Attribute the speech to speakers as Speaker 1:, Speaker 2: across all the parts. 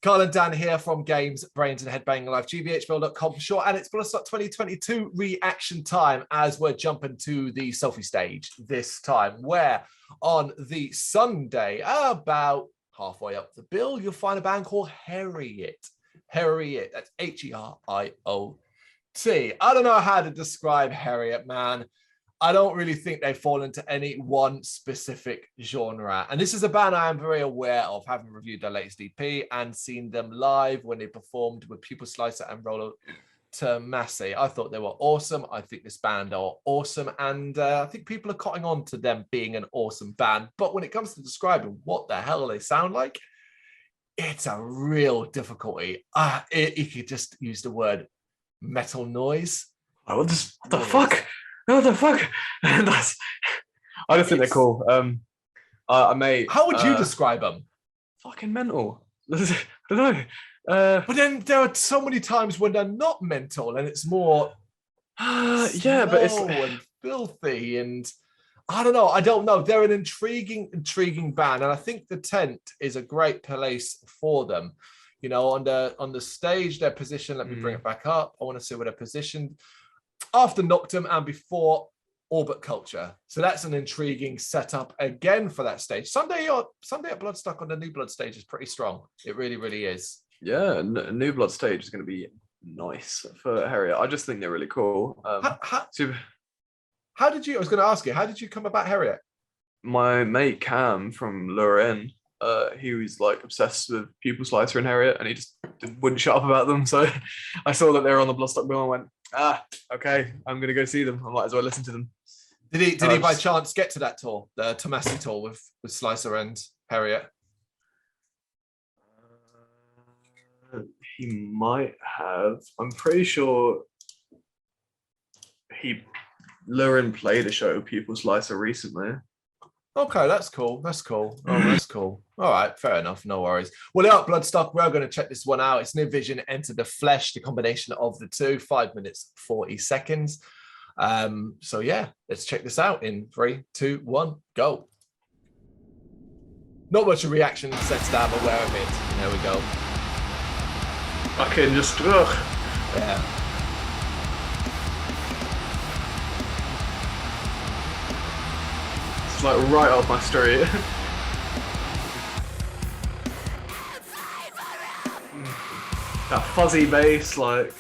Speaker 1: Carl and Dan here from Brrraaains A Head-Banging Life, gbhblofficial for short, and it's Bloodstock 2022 reaction time as we're jumping to the Sophie stage this time, where on the Sunday, about halfway up the bill, you'll find a band called Heriot. Heriot, that's Heriot. I don't know how to describe Heriot, man. I don't really think they fall into any one specific genre. And this is a band I am very aware of, having reviewed their latest EP and seen them live when they performed with Pupil Slicer and Rollo Tomasi. I thought they were awesome. I think this band are awesome. And I think people are cotting on to them being an awesome band. But when it comes to describing what the hell they sound like, it's a real difficulty. You could just use the word metal noise.
Speaker 2: What the fuck? What the fuck? I just think they're cool. How
Speaker 1: would you describe them?
Speaker 2: Fucking mental. I don't know.
Speaker 1: But then there are so many times when they're not mental, and it's more
Speaker 2: yeah, but it's
Speaker 1: and filthy, and I don't know. They're an intriguing band, and I think the tent is a great place for them. You know, on the stage, their position. Let me bring it back up. I want to see where they're positioned after Noctum and before Orbit Culture. So that's an intriguing setup again for that stage. Sunday at Bloodstock on the New Blood stage is pretty strong. It really, really is.
Speaker 2: Yeah, New Blood stage is going to be nice for Heriot. I just think they're really cool.
Speaker 1: How did you? I was going to ask you, how did you come about Heriot?
Speaker 2: My mate Cam from Lorraine, he was like obsessed with Pupil Slicer and Heriot, and he just wouldn't shut up about them. So I saw that they were on the Bloodstock bill and went, okay, I'm gonna go see them. I might as well listen to them.
Speaker 1: Did he by chance get to that tour, the Tomasi tour with Slicer and Heriot?
Speaker 2: He might have. I'm pretty sure Lurin played a show with Pupil Slicer recently.
Speaker 1: Okay, that's cool. That's cool. Oh, that's cool. All right, fair enough. No worries. Well, out Bloodstock, we're going to check this one out. It's New Vision, Enter the Flesh, the combination of the two, 5 minutes, 40 seconds. So yeah, let's check this out in 3, 2, 1, go. Not much of a reaction sense that I'm aware of it. There we go.
Speaker 2: Fucking just, ugh.
Speaker 1: Yeah.
Speaker 2: It's like right up my street. That fuzzy bass, like.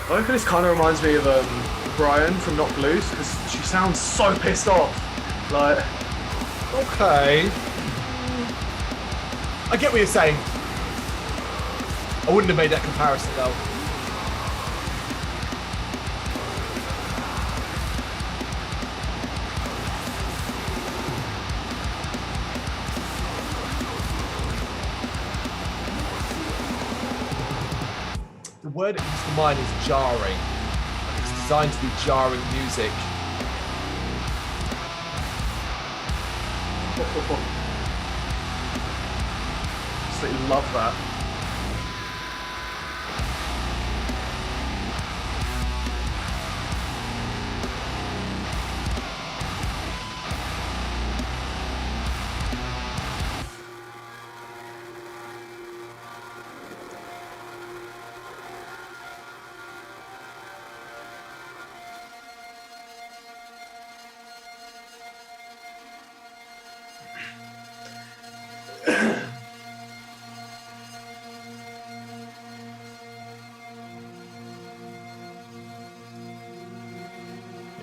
Speaker 2: I think this kind of reminds me of Brian from Not Loose, because she sounds so pissed off. Like,
Speaker 1: okay. I get what you're saying. I wouldn't have made that comparison though. The word that comes to mind is jarring. It's designed to be jarring music.
Speaker 2: Absolutely love that.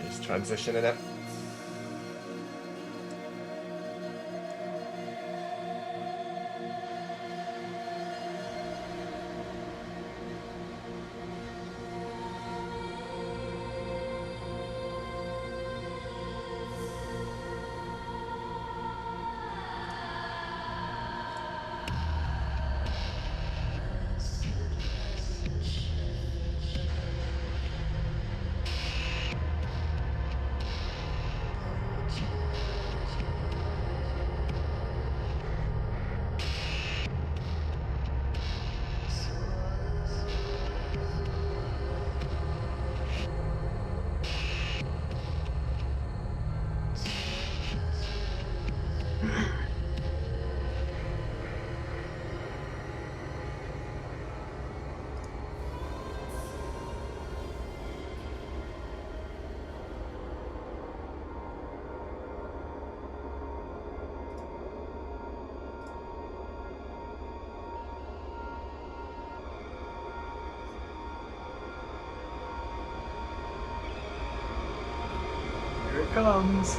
Speaker 1: Just transitioning it.
Speaker 2: it comes.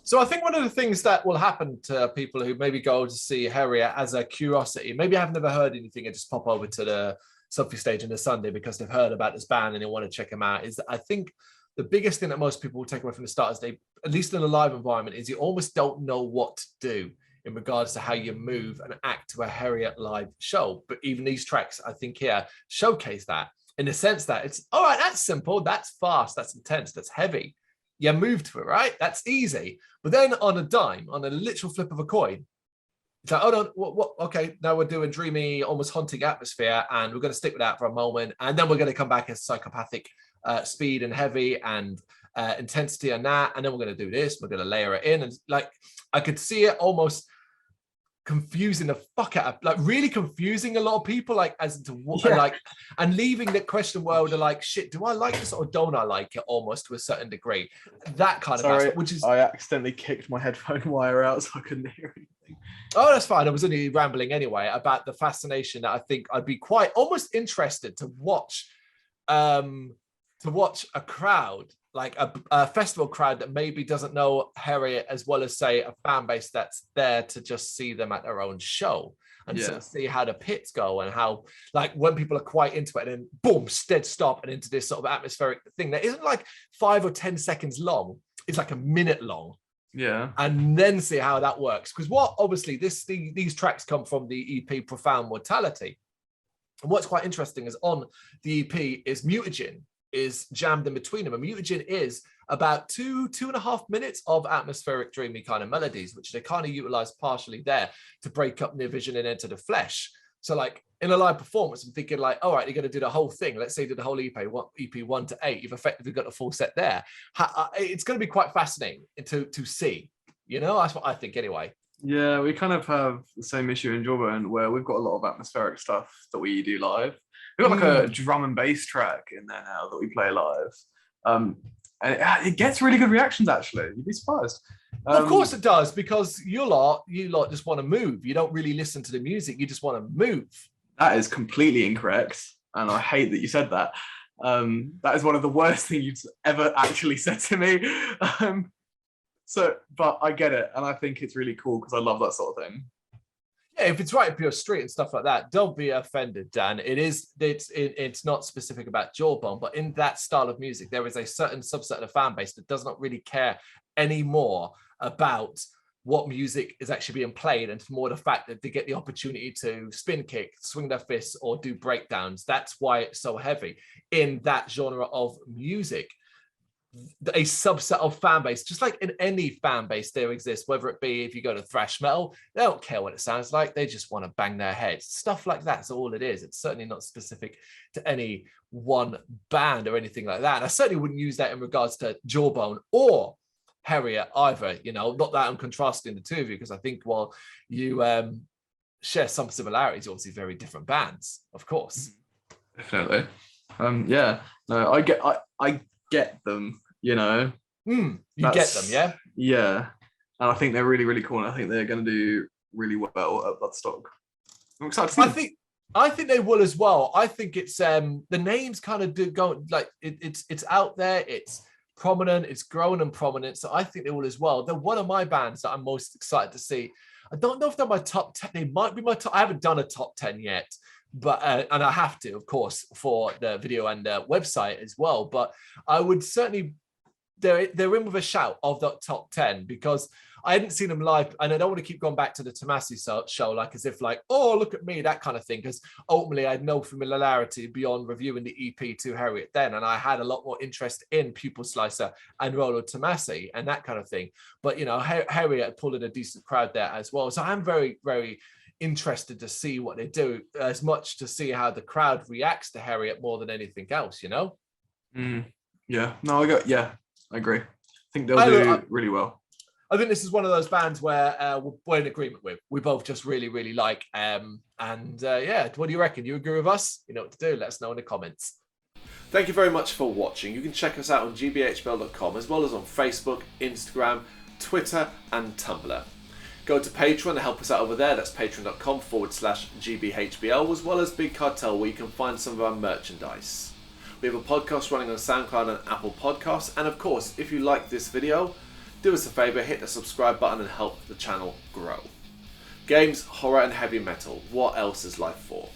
Speaker 1: So I think one of the things that will happen to people who maybe go to see Heriot as a curiosity, maybe have never heard anything and just pop over to the Sophie stage on the Sunday because they've heard about this band and they want to check them out, is that I think the biggest thing that most people will take away from the start is they, at least in a live environment, is you almost don't know what to do in regards to how you move and act to a Heriot live show. But even these tracks, I think here, showcase that in the sense that it's, all right, that's simple, that's fast, that's intense, that's heavy. You move to it, right? That's easy. But then on a dime, on a literal flip of a coin, it's like, oh no, what? Okay, now we're doing dreamy, almost haunting atmosphere, and we're going to stick with that for a moment, and then we're going to come back as psychopathic speed and heavy and intensity on that, and then we're going to do this. We're going to layer it in, and like I could see it almost confusing the fuck out of, like really confusing a lot of people, like as to what like, and leaving the question world of like, shit, do I like this or don't I like it, almost to a certain degree, that kind of aspect, which is,
Speaker 2: I accidentally kicked my headphone wire out so I couldn't hear anything.
Speaker 1: Oh, that's fine. I was only rambling anyway about the fascination that I think I'd be quite almost interested to watch a crowd, like a festival crowd that maybe doesn't know Heriot as well as, say, a fan base that's there to just see them at their own show and sort of see how the pits go and how, like, when people are quite into it and then boom, dead stop and into this sort of atmospheric thing that isn't like 5 or 10 seconds long. It's like a minute long.
Speaker 2: Yeah.
Speaker 1: And then see how that works. Because what obviously these tracks come from the EP Profound Mortality. And what's quite interesting is on the EP is Mutagen is jammed in between them. And Mutagen is about 2.5 minutes of atmospheric, dreamy kind of melodies, which they kind of utilize partially there to break up near vision and enter the flesh. So like in a live performance, I'm thinking like, all right, you're going to do the whole thing. Let's say you do the whole EP 1 to 8. You've effectively got a full set there. It's going to be quite fascinating to see. You know, that's what I think anyway.
Speaker 2: Yeah, we kind of have the same issue in Jawbone where we've got a lot of atmospheric stuff that we do live. We've got like a drum and bass track in there now that we play live. And it gets really good reactions, actually. You'd be surprised.
Speaker 1: Of course it does, because you lot just want to move. You don't really listen to the music. You just want to move.
Speaker 2: That is completely incorrect. And I hate that you said that. That is one of the worst things you've ever actually said to me. But I get it. And I think it's really cool because I love that sort of thing.
Speaker 1: Yeah, if it's right up your street and stuff like that, don't be offended, Dan. It's not specific about Jawbone, but in that style of music, there is a certain subset of fan base that does not really care anymore about what music is actually being played, and more the fact that they get the opportunity to spin kick, swing their fists, or do breakdowns. That's why it's so heavy in that genre of music. A subset of fan base, just like in any fan base there exists, whether it be if you go to thrash metal, they don't care what it sounds like, they just want to bang their heads. Stuff like that's all it is. It's certainly not specific to any one band or anything like that. And I certainly wouldn't use that in regards to Jawbone or Heriot either. You know, not that I'm contrasting the two of you, because I think while you share some similarities, obviously very different bands, of course.
Speaker 2: Definitely. Yeah. No, I get them. You know,
Speaker 1: you get them, yeah?
Speaker 2: Yeah. And I think they're really, really cool. And I think they're going to do really well at Bloodstock. I'm excited to see
Speaker 1: I think they will as well. I think it's the names kind of do go like it's out there, it's prominent, it's growing and prominent. So I think they will as well. They're one of my bands that I'm most excited to see. I don't know if they're my top 10. They might be my top. I haven't done a top 10 yet, but and I have to, of course, for the video and website as well. But I would certainly. They're in with a shout of that top 10, because I hadn't seen them live, and I don't want to keep going back to the Tomasi show like as if like, oh, look at me, that kind of thing, because ultimately I had no familiarity beyond reviewing the EP to Heriot then, and I had a lot more interest in Pupil Slicer and Rolo Tomasi and that kind of thing. But you know, Heriot pulled in a decent crowd there as well, so I'm very, very interested to see what they do, as much to see how the crowd reacts to Heriot more than anything else, you know.
Speaker 2: Yeah, no, I agree. I think they'll do really well.
Speaker 1: I think this is one of those bands where we're in agreement with. We both just really, really like. Yeah, what do you reckon? You agree with us? You know what to do. Let us know in the comments. Thank you very much for watching. You can check us out on gbhbl.com, as well as on Facebook, Instagram, Twitter, and Tumblr. Go to Patreon and help us out over there. That's patreon.com/gbhbl, as well as Big Cartel, where you can find some of our merchandise. We have a podcast running on SoundCloud and Apple Podcasts. And of course, if you like this video, do us a favour, hit the subscribe button and help the channel grow. Games, horror and heavy metal. What else is life for?